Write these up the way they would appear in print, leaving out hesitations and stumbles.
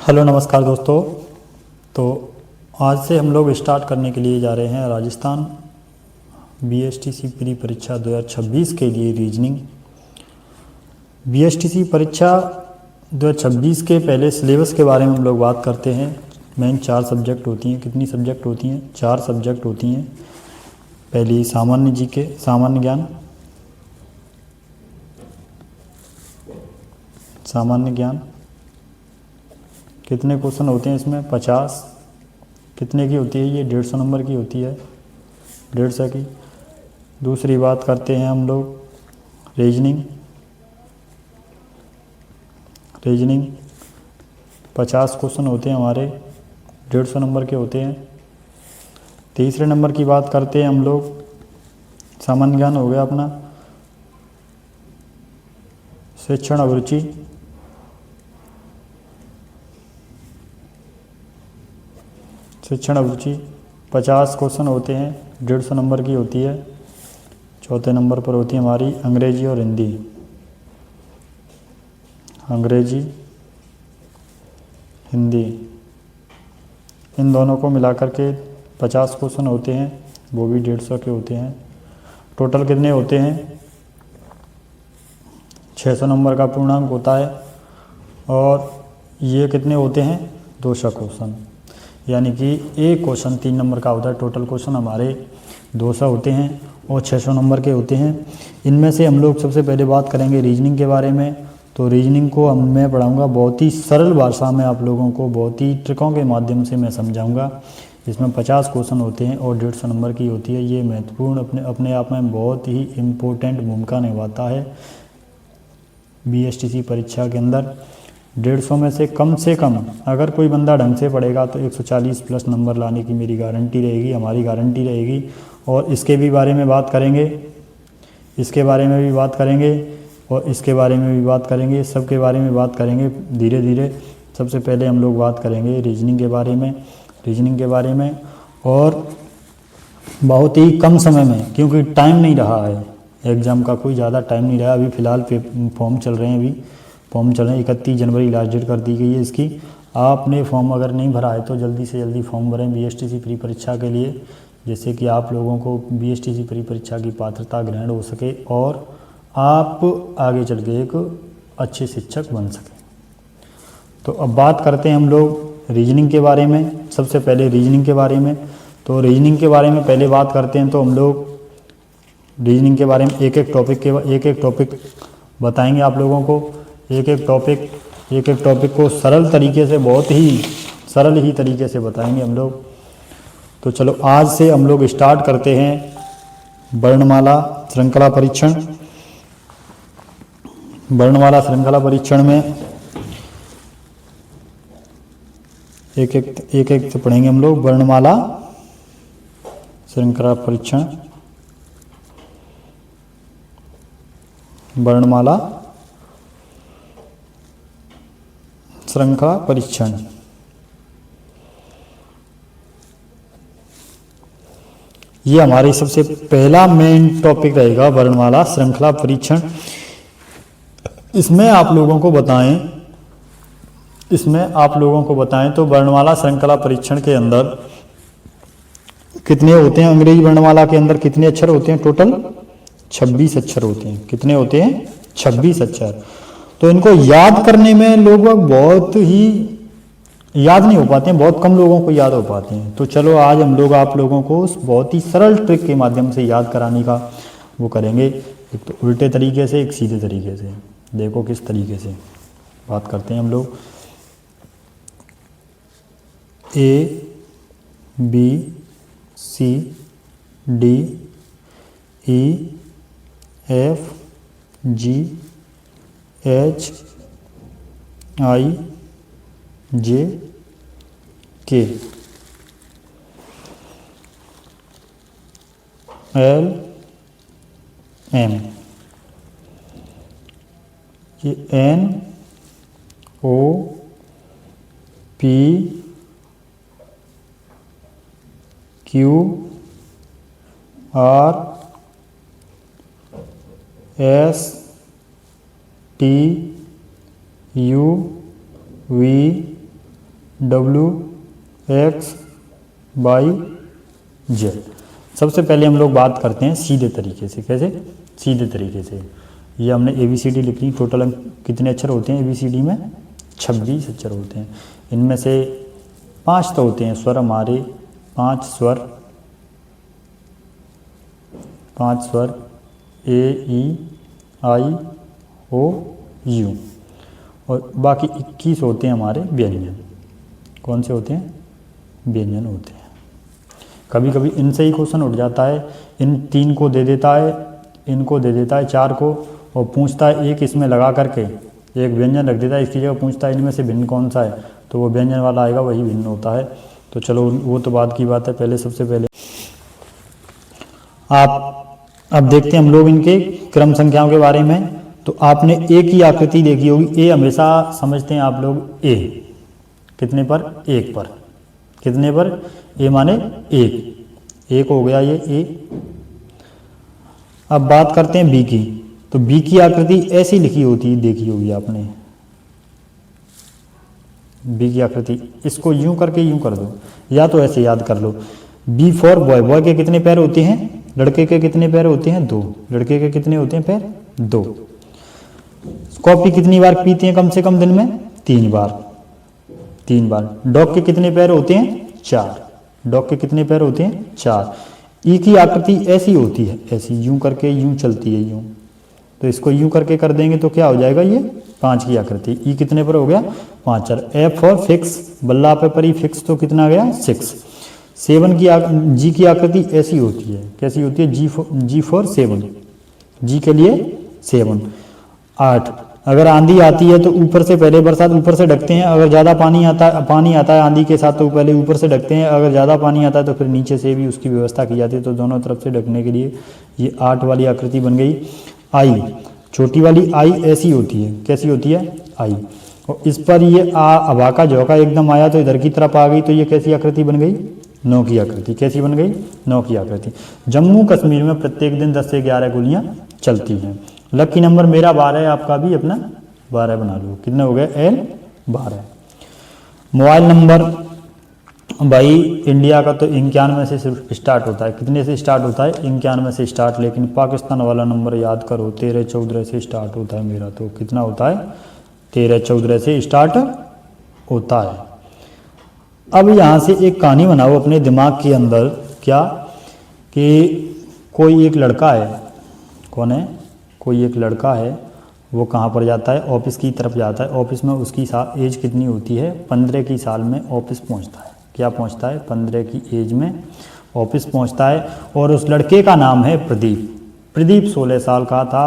Hello नमस्कार दोस्तों। तो आज से हम लोग स्टार्ट करने के लिए जा रहे हैं राजस्थान बीएसटीसी प्री परीक्षा 2026 के लिए रीजनिंग। बीएसटीसी परीक्षा 2026 के पहले सिलेबस के बारे में हम लोग बात करते हैं। मेन 4 सब्जेक्ट होती हैं। कितनी सब्जेक्ट होती हैं? 4 सब्जेक्ट होती हैं। पहली सामान्य जीके, सामान्य ज्ञान, सामान्य ज्ञान। कितने क्वेश्चन होते हैं इसमें? 50। कितने की होती है ये? 150 नंबर की होती है, 150 की। दूसरी बात करते हैं हम लोग रीजनिंग। रीजनिंग 50 क्वेश्चन होते हैं हमारे, 150 नंबर के होते हैं। तीसरे नंबर की बात करते हैं हम लोग, सामान्य ज्ञान हो गया अपना। शिक्षण अभिरुचि, शिक्षण अभिरुचि 50 क्वेश्चन होते हैं, 150 नंबर की होती है। चौथे नंबर पर होती है हमारी अंग्रेजी और हिंदी। अंग्रेजी, हिंदी, इन दोनों को मिलाकर के 50 क्वेश्चन होते हैं, वो भी 150 के होते हैं। टोटल कितने होते हैं? 600 नंबर का पूर्णांक होता है। और ये कितने होते हैं? 200 क्वेश्चन, यानी कि एक क्वेश्चन 3 नंबर का होता है। टोटल क्वेश्चन हमारे 200 होते हैं और 600 नंबर के होते हैं। इनमें से हम लोग सबसे पहले बात करेंगे रीजनिंग के बारे में। तो रीजनिंग को मैं पढ़ाऊंगा बहुत ही सरल भाषा में, आप लोगों को बहुत ही ट्रिकों के माध्यम से मैं समझाऊंगा। इसमें 50 क्वेश्चन होते हैं और 150 नंबर की होती है। ये महत्वपूर्ण अपने आप में बहुत ही इम्पोर्टेंट भूमिका निभाता है बीएसटीसी परीक्षा के अंदर। 150 में से कम अगर कोई बंदा ढंग से पढ़ेगा तो 140 प्लस नंबर लाने की मेरी गारंटी रहेगी, हमारी गारंटी रहेगी। और इसके भी बारे में बात करेंगे, इसके बारे में भी बात करेंगे और इसके बारे में भी बात करेंगे, सबके बारे में बात करेंगे धीरे धीरे। सबसे पहले हम लोग बात करेंगे रीजनिंग के बारे में। रीजनिंग के बारे में और बहुत ही कम समय में, क्योंकि टाइम नहीं रहा है एग्ज़ाम का, कोई ज़्यादा टाइम नहीं रहा। अभी फ़िलहाल फॉर्म चल रहे हैं, अभी फॉर्म चल रहे हैं। 31 जनवरी लास्ट डेट कर दी गई है इसकी। आपने फॉर्म अगर नहीं भरा है तो जल्दी से जल्दी फॉर्म भरें बीएसटीसी प्री परीक्षा के लिए, जिससे कि आप लोगों को बीएसटीसी प्री परीक्षा की पात्रता ग्रहण हो सके और आप आगे चल के एक अच्छे शिक्षक बन सकें। तो अब बात करते हैं हम लोग रीजनिंग के बारे में। सबसे पहले रीजनिंग के बारे में, तो रीजनिंग के बारे में पहले बात करते हैं। तो हम लोग रीजनिंग के बारे में एक एक टॉपिक बताएंगे आप लोगों को। एक एक टॉपिक को सरल तरीके से, बहुत ही सरल ही तरीके से बताएंगे हम लोग। तो चलो आज से हम लोग स्टार्ट करते हैं वर्णमाला श्रृंखला परीक्षण। वर्णमाला श्रृंखला परीक्षण में एक एक से पढ़ेंगे हम लोग। वर्णमाला श्रृंखला परीक्षण, वर्णमाला श्रृंखला परीक्षण। ये हमारी सबसे पहला मेन टॉपिक रहेगा, वर्णमाला श्रृंखला परीक्षण। इसमें आप लोगों को बताएं तो वर्णमाला श्रृंखला परीक्षण के अंदर कितने होते हैं? अंग्रेजी वर्णमाला के अंदर कितने अक्षर होते हैं? टोटल 26 अक्षर होते हैं। कितने होते हैं? 26 अक्षर। तो इनको याद करने में लोग बहुत ही याद नहीं हो पाते हैं, बहुत कम लोगों को याद हो पाते हैं। तो चलो आज हम लोग आप लोगों को बहुत ही सरल ट्रिक के माध्यम से याद कराने का वो करेंगे। एक तो उल्टे तरीके से, एक सीधे तरीके से। देखो किस तरीके से बात करते हैं हम लोग। A B C D E F G H I J K L M। ये N O P Q R S T U V WXYZ। सबसे पहले हम लोग बात करते हैं सीधे तरीके से। कैसे? सीधे तरीके से। ये हमने ABCD लिख ली। टोटल कितने अक्षर होते हैं ABCD में? 26 अक्षर होते हैं। इनमें से 5 तो होते हैं स्वर हमारे, 5 स्वर A E I O U, और बाकी 21 होते हैं हमारे व्यंजन। कौन से होते हैं? व्यंजन होते हैं। कभी कभी इनसे ही क्वेश्चन उठ जाता है, इन 3 को दे देता है, इनको दे देता है 4 को, और पूछता है एक इसमें लगा करके एक व्यंजन रख देता है, इसकी जगह पूछता है इनमें से भिन्न कौन सा है, तो वो व्यंजन वाला आएगा, वही भिन्न होता है। तो चलो वो तो बाद की बात है। पहले सबसे पहले आप अब देखते हैं हम लोग इनके क्रम संख्याओं के बारे में। तो आपने ए की आकृति देखी होगी। ए हमेशा समझते हैं आप लोग ए कितने पर? 1 पर। कितने पर? ए माने 1 हो गया ये ए। अब बात करते हैं बी की। तो बी की आकृति ऐसी लिखी होती है, देखी होगी आपने। बी की आकृति इसको यूं करके यूं कर दो, या तो ऐसे याद कर लो। B for boy. बॉय के कितने पैर होते हैं? लड़के के कितने पैर होते हैं? 2। लड़के के कितने होते हैं पैर? 2। कॉफी कितनी बार पीते हैं कम से कम दिन में? 3 बार। 3 बार। डॉग के कितने पैर होते हैं? 4। डॉग के कितने पैर होते हैं? 4। ई की आकृति ऐसी होती है, ऐसी यूं करके यूं चलती है यूं। तो इसको यूं करके कर देंगे तो क्या हो जाएगा? ये 5 की आकृति। ई कितने पर हो गया? 5। F for fix. बल्ला पे परी फिक्स, तो कितना आ गया? 6। 7 की जी की आकृति ऐसी होती है। कैसी होती है? जी फॉर 7। जी के लिए 7। 8। अगर आंधी आती है तो ऊपर से पहले बरसात ऊपर से ढकते हैं। अगर ज़्यादा पानी आता है आंधी के साथ तो पहले ऊपर से ढकते हैं। अगर ज़्यादा पानी आता है तो फिर नीचे से भी उसकी व्यवस्था की जाती है। तो दोनों तरफ से ढकने के लिए ये 8 वाली आकृति बन गई। आई, छोटी वाली आई ऐसी होती है। कैसी होती है? आई। और इस पर ये अबा का झोंका एकदम आया तो इधर की तरफ आ गई, तो ये कैसी आकृति बन गई? 9 की आकृति। कैसी बन गई? 9 की आकृति। जम्मू कश्मीर में प्रत्येक दिन 10 से 11 गोलियां चलती हैं। लकी नंबर मेरा 12 है, आपका भी अपना 12 बना लो। कितने हो गए? L 12। मोबाइल नंबर भाई इंडिया का तो 91 से सिर्फ स्टार्ट होता है। कितने से स्टार्ट होता है? 91 से स्टार्ट। लेकिन पाकिस्तान वाला नंबर याद करो, 13-14 से स्टार्ट होता है मेरा। तो कितना होता है? 13-14 से स्टार्ट होता है। अब यहाँ से एक कहानी बनाओ अपने दिमाग के अंदर। क्या? कि कोई एक लड़का है। कौन है? कोई एक लड़का है। वो कहाँ पर जाता है? ऑफिस की तरफ जाता है। ऑफिस में उसकी एज कितनी होती है? 15 की साल में ऑफिस पहुँचता है। क्या पहुँचता है? 15 की एज में ऑफिस पहुँचता है। और उस लड़के का नाम है प्रदीप। प्रदीप 16 साल का था,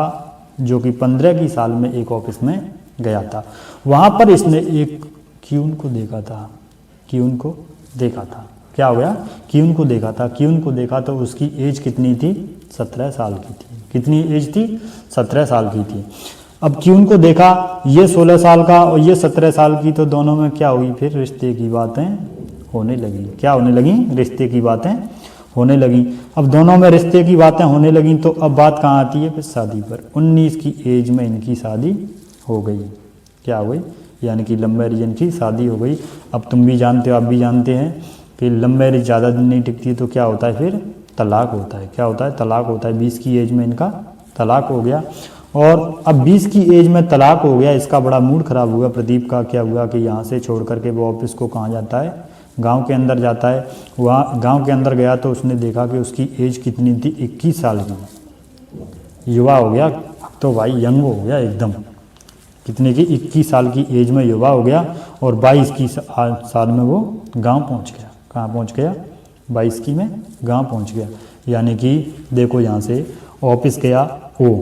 जो कि 15 की साल में एक ऑफिस में गया था। वहाँ पर इसने एक क्यून को देखा था। क्यून को देखा था। क्या हो गया? क्यून को देखा था। क्यून को देखा तो उसकी एज कितनी थी? 17 साल की थी। कितनी एज थी? 17 साल की थी। अब क्यून को देखा, ये 16 साल का और ये 17 साल की, तो दोनों में क्या हुई? फिर रिश्ते की बातें होने लगी। क्या होने लगी? रिश्ते की बातें होने लगी। अब दोनों में रिश्ते की बातें होने लगी तो अब बात कहाँ आती है? फिर शादी पर। 19 की एज में इनकी शादी हो गई। क्या हो गई? यानी कि लव मैरिज इनकी शादी हो गई। अब तुम भी जानते हो, आप भी जानते हैं कि लव मैरिज ज़्यादा दिन नहीं टिकती है, तो क्या होता है? फिर तलाक होता है। क्या होता है? तलाक होता है। 20 की एज में इनका तलाक हो गया। और अब 20 की एज में तलाक हो गया, इसका बड़ा मूड खराब हुआ प्रदीप का। क्या हुआ कि यहाँ से छोड़ करके वो ऑफिस को कहाँ जाता है? गांव के अंदर जाता है। वहाँ गांव के अंदर गया तो उसने देखा कि उसकी एज कितनी थी? 21 साल की। युवा हो गया तो भाई, यंग हो गया एकदम। कितने की? 21 साल की एज में युवा हो गया। और 22 की साल में वो गाँव पहुँच गया। कहाँ पहुँच गया? 22 की में गाँव पहुँच गया। यानी कि देखो यहाँ से ऑफिस गया ओ,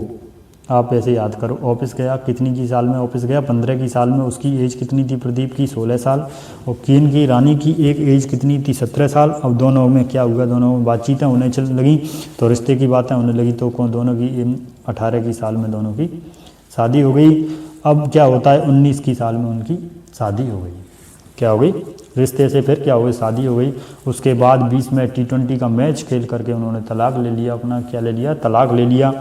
आप ऐसे याद करो। ऑफिस गया, कितनी की साल में ऑफिस गया? 15 की साल में। उसकी एज कितनी थी प्रदीप की? 16 साल। और कीन की रानी की एक एज कितनी थी? 17 साल। अब दोनों में क्या हुआ? दोनों में बातचीतें होने चल लगी, तो रिश्ते की बातें होने लगी। तो दोनों की 18 की साल में दोनों की शादी हो गई। अब क्या होता है? 19 की साल में उनकी शादी हो गई। क्या हो गई? रिश्ते से फिर क्या हो गई? शादी हो गई। उसके बाद 20 में T20 का मैच खेल करके उन्होंने तलाक ले लिया अपना। क्या ले लिया? तलाक ले लिया।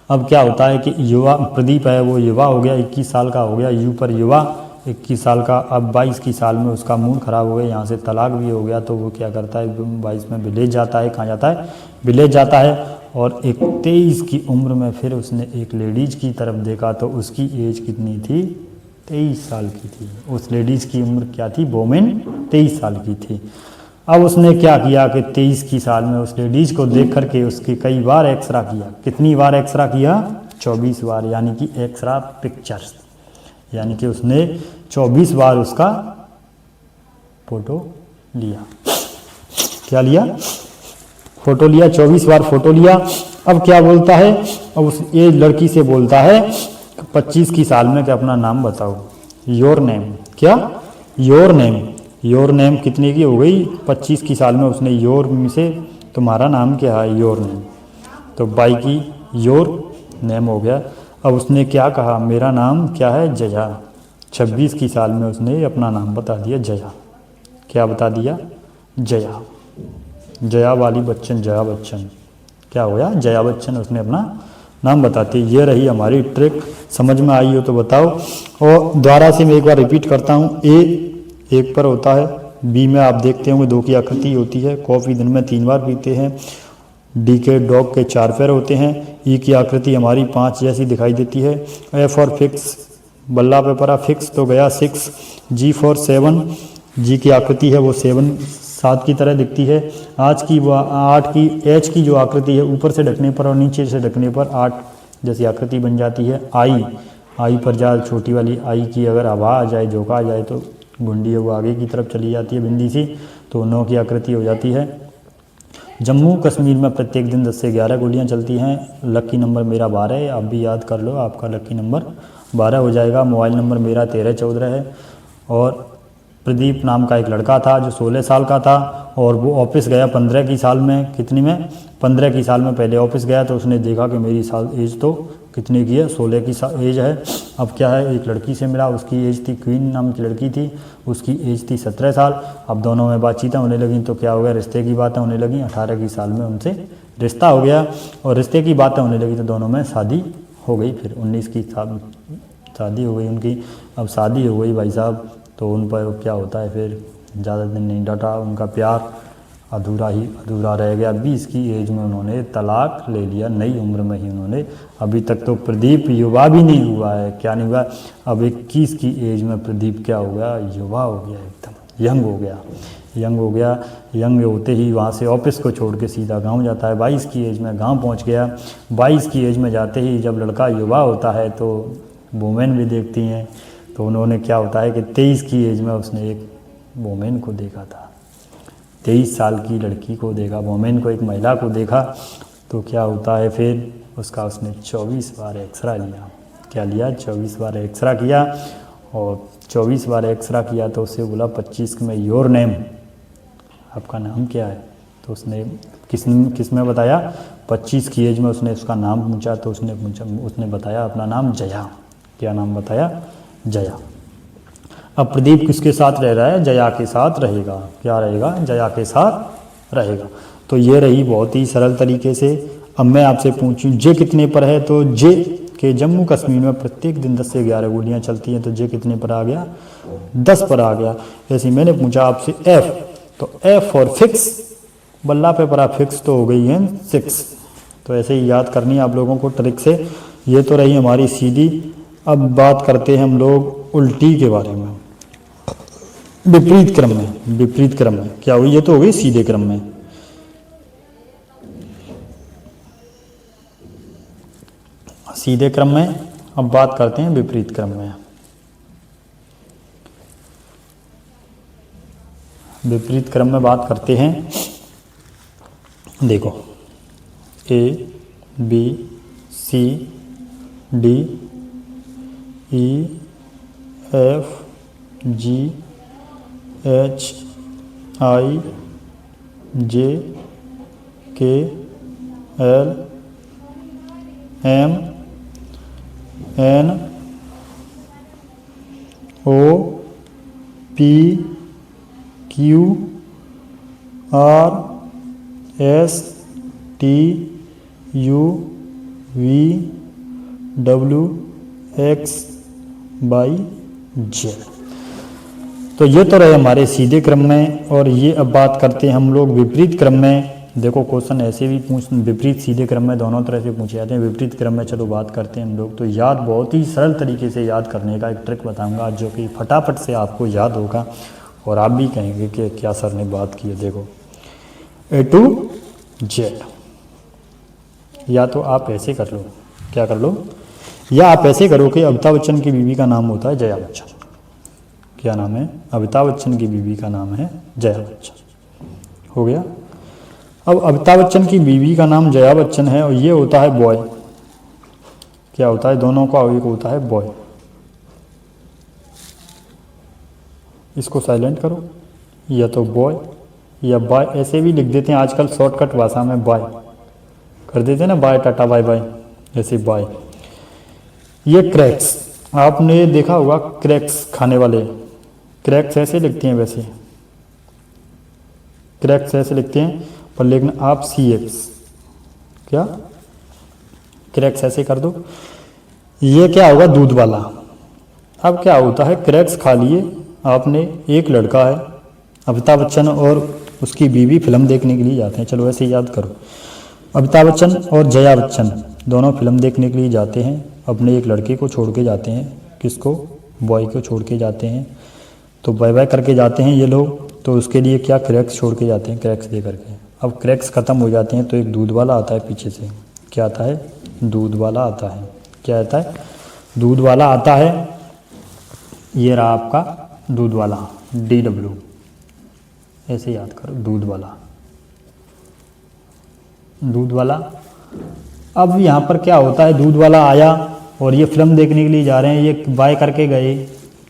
अब क्या होता है कि युवा प्रदीप है वो युवा हो गया, 21 साल का हो गया। यू पर युवा 21 साल का, अब 22 की साल में उसका मूड ख़राब हो गया, यहाँ से तलाक भी हो गया, तो वो क्या करता है 22 में विलेज जाता है। कहाँ जाता है? विलेज जाता है। और एक 23 की उम्र में फिर उसने एक लेडीज़ की तरफ देखा, तो उसकी एज कितनी थी? 23 साल की थी। उस लेडीज़ की उम्र क्या थी? वोमेन 23 साल की थी। अब उसने क्या किया कि 23 की साल में उस लेडीज़ को देख करके उसके कई बार एक्सरा किया। कितनी बार एक्सरा किया? 24 बार, यानी कि एक्सरा पिक्चर्स, यानी कि उसने 24 बार उसका फोटो लिया। क्या लिया? फोटो लिया, 24 बार फोटो लिया। अब क्या बोलता है? अब उस ये लड़की से बोलता है 25 की साल में कि अपना नाम बताओ, योर नेम। क्या? Your name. योर नेम कितने की हो गई? 25 की साल में उसने योर में से तुम्हारा नाम क्या है? Your name. तो बाई की योर नेम हो गया। अब उसने क्या कहा? मेरा नाम क्या है? जया। 26 की साल में उसने अपना नाम बता दिया, जया। क्या बता दिया? जया। जया वाली बच्चन, जया बच्चन। क्या हो गया? जया बच्चन। उसने अपना नाम बताती। ये रही हमारी ट्रिक। समझ में आई हो तो बताओ। और दोबारा से मैं एक बार रिपीट करता हूँ। ए 1 पर होता है, बी में आप देखते होंगे 2 की आकृति होती है, कॉफ़ी दिन में 3 बार पीते हैं, डी के डॉग के 4 पैर होते हैं, ई की आकृति हमारी 5 जैसी दिखाई देती है, एफ और फिक्स, बल्ला पे पड़ा फिक्स तो गया 6, जी फॉर 7, जी की आकृति है वो 7 की तरह दिखती है। आज की वो 8 की, एच की जो आकृति है ऊपर से ढकने पर और नीचे से ढकने पर 8 जैसी आकृति बन जाती है। आई पर जा, छोटी वाली आई की अगर हवा आ जाए, झोंका आ जाए तो गुंडी है वो आगे की तरफ चली जाती है, बिंदी सी, तो 9 की आकृति हो जाती है। जम्मू कश्मीर में प्रत्येक दिन 10 से 11 गोलियां चलती हैं। लक्की नंबर मेरा 12 है, आप भी याद कर लो, आपका लक्की नंबर 12 हो जाएगा। मोबाइल नंबर मेरा 1314 है। और प्रदीप नाम का एक लड़का था जो 16 साल का था और वो ऑफिस गया 15 की साल में। कितनी में? 15 की साल में पहले ऑफिस गया तो उसने देखा कि मेरी साल एज तो कितने की है? 16 की एज है। अब क्या है, एक लड़की से मिला, उसकी एज थी, क्वीन नाम की लड़की थी, उसकी एज थी 17 साल। अब दोनों में बातचीतें होने लगी तो क्या हो गया? रिश्ते की बातें होने लगी। 18 की साल में उनसे रिश्ता हो गया और रिश्ते की बातें होने लगी तो दोनों में शादी हो गई। फिर 19 की शादी हो गई उनकी। अब शादी हो गई भाई साहब, तो उन पर क्या होता है फिर ज़्यादा दिन नहीं डटा, उनका प्यार अधूरा रह गया। 20 की एज में उन्होंने तलाक ले लिया, नई उम्र में ही उन्होंने। अभी तक तो प्रदीप युवा भी नहीं हुआ है। क्या नहीं हुआ? अब 21 की एज में प्रदीप क्या हो गया? युवा हो गया, एकदम यंग हो गया। यंग हो गया, यंग होते ही वहाँ से ऑफिस को छोड़ के सीधा गांव जाता है। 22 की एज में गांव पहुँच गया। 22 की एज में जाते ही जब लड़का युवा होता है तो वुमेन भी देखती हैं, तो उन्होंने क्या होता है कि 23 की एज में उसने एक वुमेन को देखा था। 23 साल की लड़की को देखा, वुमेन को, एक महिला को देखा, तो क्या होता है फिर उसका उसने 24 बार एक्सरा लिया। क्या लिया? 24 बार एक्सरा किया। और 24 बार एक्सरा किया तो उससे बोला 25 में योर नेम, आपका नाम क्या है? तो उसने किस में बताया? 25 की एज में उसने उसका नाम पूछा तो उसने बताया अपना नाम जया। क्या नाम बताया? जया। अब प्रदीप किसके साथ रह रहा है? जया के साथ रहेगा। क्या रहेगा? जया के साथ रहेगा। तो ये रही बहुत ही सरल तरीके से। अब मैं आपसे पूछूं जे कितने पर है, तो जे के जम्मू कश्मीर में प्रत्येक दिन 10 से 11 गोलियां चलती हैं, तो जे कितने पर आ गया? 10 पर आ गया। जैसे मैंने पूछा आपसे एफ, तो एफ और फिक्स, बल्ला पे पड़ा फिक्स तो हो गई है 6। तो ऐसे ही याद करनी है आप लोगों को ट्रिक से। ये तो रही हमारी सीधी। अब बात करते हैं हम लोग उल्टी के बारे में, विपरीत क्रम में। विपरीत क्रम में क्या हुई? ये तो हो गई सीधे क्रम में। सीधे क्रम में अब बात करते हैं विपरीत क्रम में। विपरीत क्रम में बात करते हैं। देखो, A B C D E F G H I J K L M N O P Q R S T U V W X Y Z. तो ये तो रहे हमारे सीधे क्रम में, और ये अब बात करते हैं हम लोग विपरीत क्रम में। देखो क्वेश्चन ऐसे भी पूछ, विपरीत सीधे क्रम में दोनों तरह से पूछे जाते हैं। विपरीत क्रम में चलो बात करते हैं हम लोग। तो याद बहुत ही सरल तरीके से याद करने का एक ट्रिक बताऊंगा जो कि फटाफट से आपको याद होगा और आप भी कहेंगे कि क्या सर ने बात की है। देखो A to Z, या तो आप ऐसे कर लो, क्या कर लो, या आप ऐसे करो कि अमिताभ बच्चन की बीवी का नाम होता है जया बच्चन। क्या नाम है? अमिताभ बच्चन की बीवी का नाम है जया बच्चन। हो गया। अब अमिताभ बच्चन की बीवी का नाम जया बच्चन है और ये होता है बॉय। क्या होता है? दोनों का एक होता है बॉय। इसको साइलेंट करो, या तो बॉय या बाय, ऐसे भी लिख देते हैं आजकल शॉर्टकट भाषा में, बाय कर देते हैं ना, बाय टाटा बाय बाय, ऐसे बाय। ये क्रैक्स, आपने देखा होगा क्रैक्स खाने वाले, क्रैक्स ऐसे लिखते हैं, वैसे क्रैक्स ऐसे लिखते हैं, पर लेकिन आप CX, क्या क्रैक्स ऐसे कर दो। ये क्या होगा? दूध वाला। अब क्या होता है, क्रैक्स खा लिए आपने, एक लड़का है अमिताभ बच्चन और उसकी बीवी फिल्म देखने के लिए जाते हैं। चलो ऐसे याद करो, अमिताभ बच्चन और जया बच्चन दोनों फिल्म देखने के लिए जाते हैं, अपने एक लड़के को छोड़ के जाते हैं। किसको? बॉय को छोड़ के जाते हैं। तो बाय बाय करके जाते हैं ये लोग, तो उसके लिए क्या क्रैक्स छोड़ के जाते हैं, क्रैक्स दे करके। अब क्रैक्स ख़त्म हो जाते हैं तो एक दूध वाला आता है पीछे से। क्या आता है? दूध वाला आता है। क्या आता है? दूध वाला आता है। ये रहा आपका दूध वाला, DW, ऐसे याद करो, दूध वाला, दूध वाला। अब यहाँ पर क्या होता है, दूध वाला आया और ये फिल्म देखने के लिए जा रहे हैं, ये बाय करके गए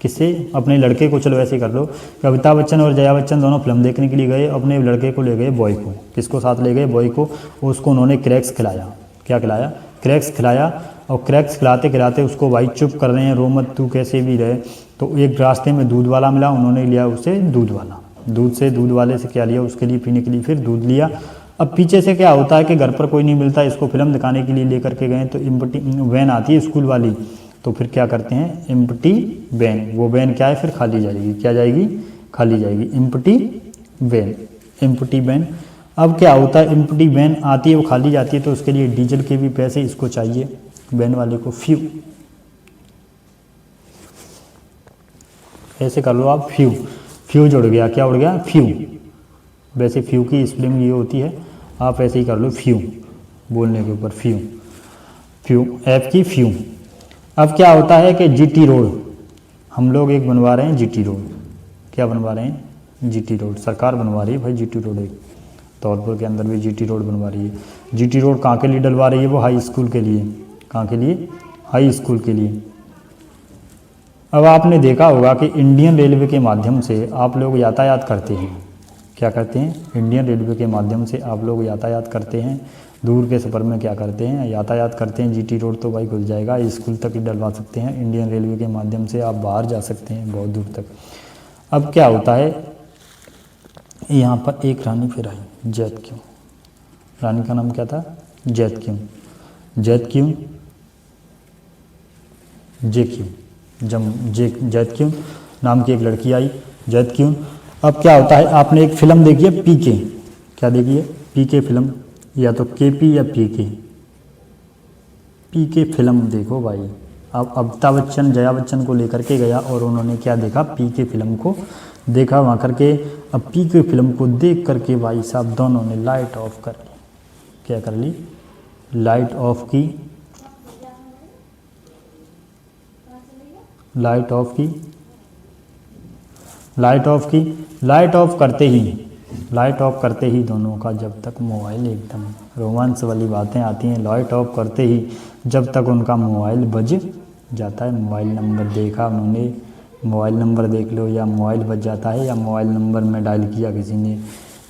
किससे? अपने लड़के को। चलो ऐसे कर लो कि अमिताभ बच्चन और जया बच्चन दोनों फिल्म देखने के लिए गए, अपने लड़के को ले गए, बॉय को। किसको साथ ले गए? बॉय को। उसको उन्होंने क्रैक्स खिलाया। क्या खिलाया? क्रैक्स खिलाया। और क्रैक्स खिलाते खिलाते उसको भाई चुप कर रहे हैं, रो मत तू कैसे भी रहे। तो एक रास्ते में दूध वाला मिला, उन्होंने लिया उसे दूध वाला, दूध से, दूध वाले से क्या लिया? उसके लिए पीने के लिए फिर दूध लिया। अब पीछे से क्या होता है कि घर पर कोई नहीं मिलता, इसको फिल्म दिखाने के लिए लेकर के गए, तो एम्प्टी वैन आती है स्कूल वाली, तो फिर क्या करते हैं? Empty van. वो वैन क्या है? फिर खाली जाएगी। क्या जाएगी? खाली जाएगी। Empty van, empty van. अब क्या होता है, एम्प्टी वैन आती है, वो खाली जाती है, तो उसके लिए डीजल के भी पैसे इसको चाहिए, वैन वाले को। फ्यू, ऐसे कर लो आप, फ्यू, फ्यू जुड़ गया। क्या उड़ गया? फ्यू। वैसे फ्यू की स्पेलिंग ये होती है, आप ऐसे ही कर लो, फ्यू, बोलने के ऊपर फ्यू, फ्यू, F की फ्यू। अब क्या होता है कि GT रोड, हम लोग एक बनवा रहे हैं GT रोड। क्या बनवा रहे हैं? GT रोड, सरकार बनवा रही है भाई GT रोड। एक दौलतपुर के अंदर भी GT रोड बनवा रही है। GT रोड कहाँ के लिए डलवा रही है? वो हाई स्कूल के लिए। कहाँ के लिए? हाई स्कूल के लिए। अब आपने देखा होगा कि इंडियन रेलवे के माध्यम से आप लोग यातायात करते हैं। क्या करते हैं? इंडियन रेलवे के माध्यम से आप लोग यातायात करते हैं। दूर के सफ़र में क्या करते हैं? यातायात करते हैं। GT रोड तो भाई खुल जाएगा, स्कूल तक ही डलवा सकते हैं। इंडियन रेलवे के माध्यम से आप बाहर जा सकते हैं बहुत दूर तक। अब क्या होता है, यहाँ पर एक रानी फिर आई, जैत क्यों? रानी का नाम क्या था? जैत क्यों। जैत क्यों? जे क्यों, जैत क्यों नाम की एक लड़की आई, जैत क्यों। अब क्या होता है, आपने एक फिल्म देखी है PK। क्या देखी है? PK फिल्म, या तो KP या PK फिल्म देखो भाई। अब अमिताभ बच्चन जया बच्चन को लेकर के गया और उन्होंने क्या देखा? PK फिल्म को देखा वहाँ करके। अब PK फिल्म को देख करके भाई साहब दोनों ने लाइट ऑफ कर ली। क्या कर ली? लाइट ऑफ की, लाइट ऑफ की, लाइट ऑफ की। लाइट ऑफ करते ही, लाइट ऑफ करते ही दोनों का जब तक मोबाइल, एकदम रोमांस वाली बातें आती हैं, लाइट ऑफ करते ही जब तक उनका मोबाइल बज जाता है, मोबाइल नंबर देखा उन्होंने, मोबाइल नंबर देख लो, या मोबाइल बज जाता है या मोबाइल नंबर में डायल किया किसी ने,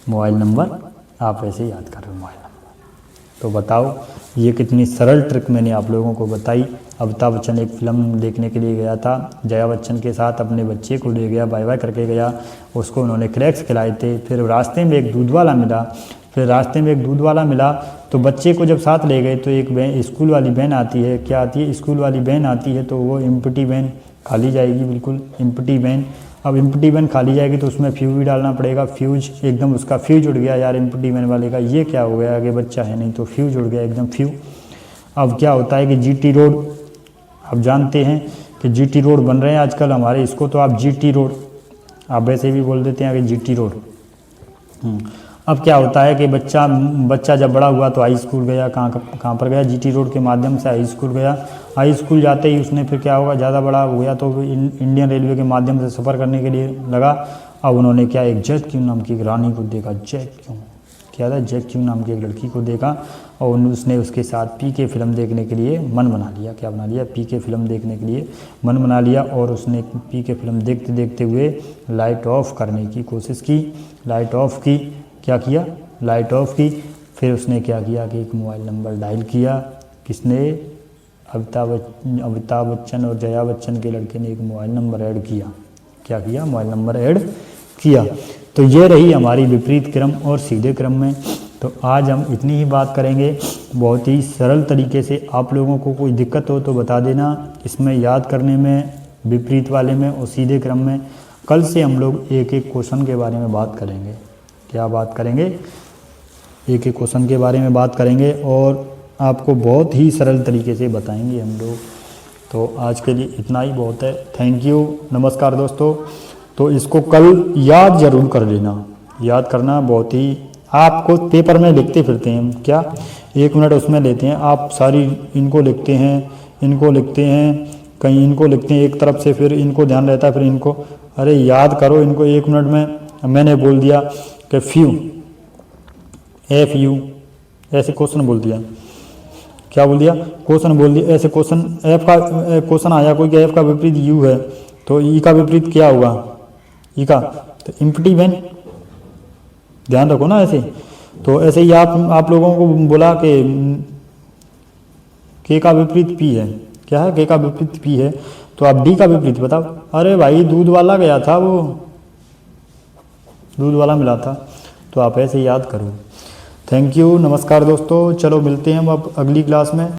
मोबाइल नंबर आप ऐसे याद कर रहे हो, मोबाइल नंबर। तो बताओ ये कितनी सरल ट्रिक मैंने आप लोगों को बताई। अमिताभ बच्चन एक फिल्म देखने के लिए गया था, जया बच्चन के साथ अपने बच्चे को ले गया, बाय बाय करके गया, उसको उन्होंने क्रैक्स खिलाए थे। फिर रास्ते में एक दूध वाला मिला, तो बच्चे को जब साथ ले गए तो एक वैन, स्कूल वाली वैन आती है। क्या आती है? स्कूल वाली वैन आती है, तो वो एम्प्टी वैन खाली जाएगी, बिल्कुल एम्प्टी वैन। अब एम्प्टी वैन खाली जाएगी तो उसमें फ्यूज भी डालना पड़ेगा। फ्यूज एकदम उसका फ्यूज उड़ गया यार एम्प्टी वैन वाले का, ये क्या हो गया, आगे बच्चा है नहीं तो फ्यूज उड़ गया एकदम फ्यूज। अब क्या होता है कि जीटी रोड, आप जानते हैं कि जीटी रोड बन रहे हैं आजकल हमारे, इसको तो आप जीटी रोड आप वैसे भी बोल देते हैं कि जीटी रोड। अब क्या होता है कि बच्चा जब बड़ा हुआ तो हाई स्कूल गया, कहाँ पर गया, जीटी रोड के माध्यम से हाई स्कूल गया। हाई स्कूल जाते ही उसने फिर क्या होगा, ज़्यादा बड़ा हो गया तो इंडियन रेलवे के माध्यम से सफ़र करने के लिए लगा। अब उन्होंने क्या, एक जैक क्यू नाम की एक रानी को देखा, जैक क्यू क्या था, जैक क्यू नाम की एक लड़की को देखा और उसने उसके साथ पीके फिल्म देखने के लिए मन बना लिया। क्या बना लिया, पीके फिल्म देखने के लिए मन बना लिया। और उसने पीके फिल्म देखते देखते हुए लाइट ऑफ करने की कोशिश की, लाइट ऑफ की, क्या किया, लाइट ऑफ की। फिर उसने क्या किया कि एक मोबाइल नंबर डायल किया, किसने, अमिताभ बच्चन और जया बच्चन के लड़के ने एक मोबाइल नंबर ऐड किया। क्या किया, मोबाइल नंबर ऐड किया। तो ये रही हमारी विपरीत क्रम और सीधे क्रम में। तो आज हम इतनी ही बात करेंगे, बहुत ही सरल तरीके से। आप लोगों को कोई दिक्कत हो तो बता देना इसमें याद करने में, विपरीत वाले में और सीधे क्रम में। कल से हम लोग एक एक क्वेश्चन के बारे में बात करेंगे। क्या बात करेंगे, एक एक क्वेश्चन के बारे में बात करेंगे और आपको बहुत ही सरल तरीके से बताएंगे हम लोग। तो आज के लिए इतना ही बहुत है। थैंक यू, नमस्कार दोस्तों। तो इसको कल याद ज़रूर कर लेना, याद करना बहुत ही, आपको पेपर में लिखते फिरते हैं क्या, 1 मिनट उसमें लेते हैं आप, सारी इनको लिखते हैं, इनको लिखते हैं, कहीं इनको लिखते हैं एक तरफ से, फिर इनको ध्यान रहता है, फिर इनको, अरे याद करो इनको 1 मिनट में। मैंने बोल दिया कि फ्यू, FU, ऐसे क्वेश्चन बोल दिया, क्या बोल दिया, क्वेश्चन बोल दिया, ऐसे क्वेश्चन, एफ का क्वेश्चन आया कोई कि एफ का विपरीत यू है तो ई का विपरीत क्या होगा, ई का, तो एम्प्टी वैन, ध्यान रखो ना ऐसे। तो ऐसे ही आप लोगों को बोला कि के का विपरीत पी है, क्या है, के का विपरीत पी है, तो आप डी का विपरीत बताओ। अरे भाई दूध वाला गया था, वो दूध वाला मिला था। तो आप ऐसे याद करो। थैंक यू, नमस्कार दोस्तों। चलो मिलते हैं हम अब अगली क्लास में।